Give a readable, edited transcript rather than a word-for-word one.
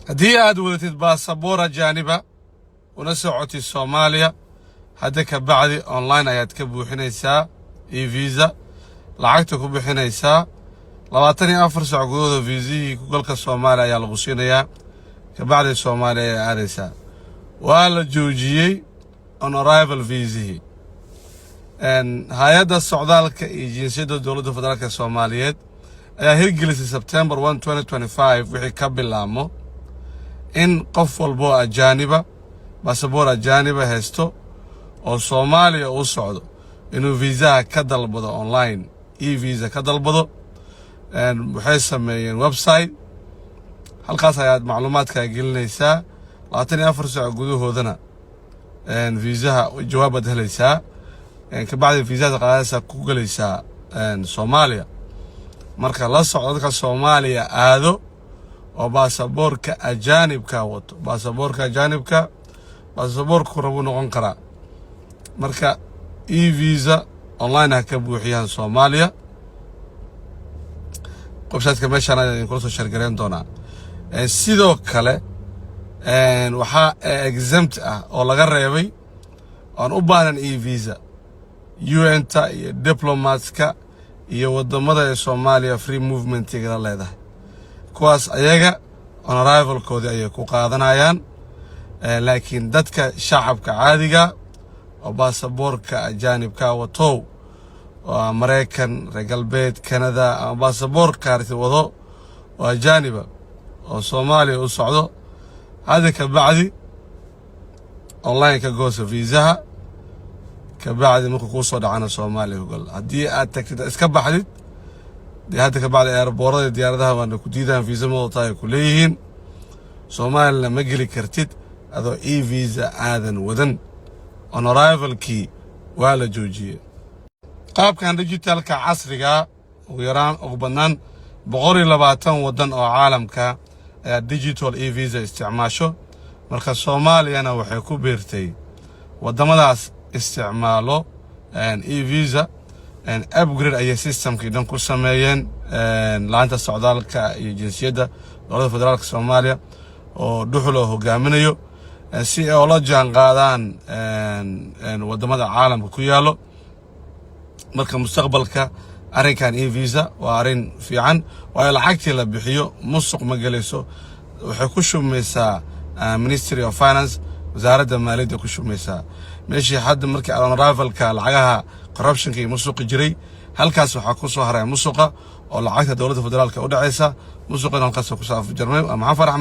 haddii aad wadatid baasaboor ajaaniba una socotid Soomaaliya hadda ka bacdi online ayaad ka buuxinaysaa e-visa lacagta ku bixinaysaa 24 saac gudahooda viisihii ku galka Soomaaliya ayaa lagu siinayaa ka bacdi Soomaaliya ayaa aadaysaa waa la joojiyey on arrival viisihii hay'adda socdaalka iyo jinsiyadda dowladda federaalka Soomaaliyeed ayaa hirgelisay September 1 2025 wixii ka bilaamo in qof walbo ajaaniba baasaboor ajaaniba haysto oo Soomaaliya u socdo inuu viisaha ka dalbado online e-visa ka dalbado waxay sameeyeen website halkaas ayaad macluumaadka gelinaysaa 24 saac gudahoodana viisaha jawaabad helaysaa ka bacdi viisaha qaadaysa ku galaysaa Soomaaliya marka la socdo dadka Soomaaliya aado oo baasaboorka ajaanibka wato baasaboorku rabo noqon kara marka e-visa online ka buuxiyaan Soomaaliya qofsaadka meeshaan ay ku soo shargareyn doonaa sidoo kale waxa exempt ah oo laga reebay aan u baahan e-visa UN-ta iyo diplomatska iyo wadamada Soomaaliya free movement iga leedahay kuwaas ayaga on arrival koodi ay ku qaadanayaan laakiin dadka shacabka caadiga oo baasaboorka ajaanibka wato oo Mareykan reer galbeed Canada ama baasaboorka arti wado oo ajaaniba oo Soomaaliya u socdo hada ka bacdi online ka gooso viisaha ka bacdi markuu ku soo dhacana Soomaaliya gal hadii aad tagtid iska baxdid hada ka bacdi airportada diyaaradaha waan ku diidaan viisa moodta ay ku leeyihiin Soomaaliya ma geli kartid adoo e-visa aadan wadan on arrival key waa la joojiyay qaabkan digitalka casriga ugu yaraan ugu badnaan 120 wadan oo caalamka ayaa digital e-visa isticmaasho marka Soomaaliyana waxay ku beertay wadamadaas isticmaalo e-visa upgrade ay systemkii dhan ku sameeyeen laanta socdaalka iyo jinsiyadda dowladda federaalka Soomaaliya oo dhuxulo hogaaminayo si ay ula jaan qaadaan wadamada caalamka ku yaalo marka mustaqbalka arrinkan e-visa waa arrin fiican waa lacagtii la bixiyo musuq ma galayso waxay ku shumeysaa Ministry of Finance wasaaradda maaliyadda ku shumeysaa meeshii hadda markii on arrivalka lacagaha corruptionka iyo musuq jiray halkaas waxa ku soo haray musuqa oo lacagta dowladda federaalka u dhacaysa musuqina halkaas ku soo afjarmay maxaa farax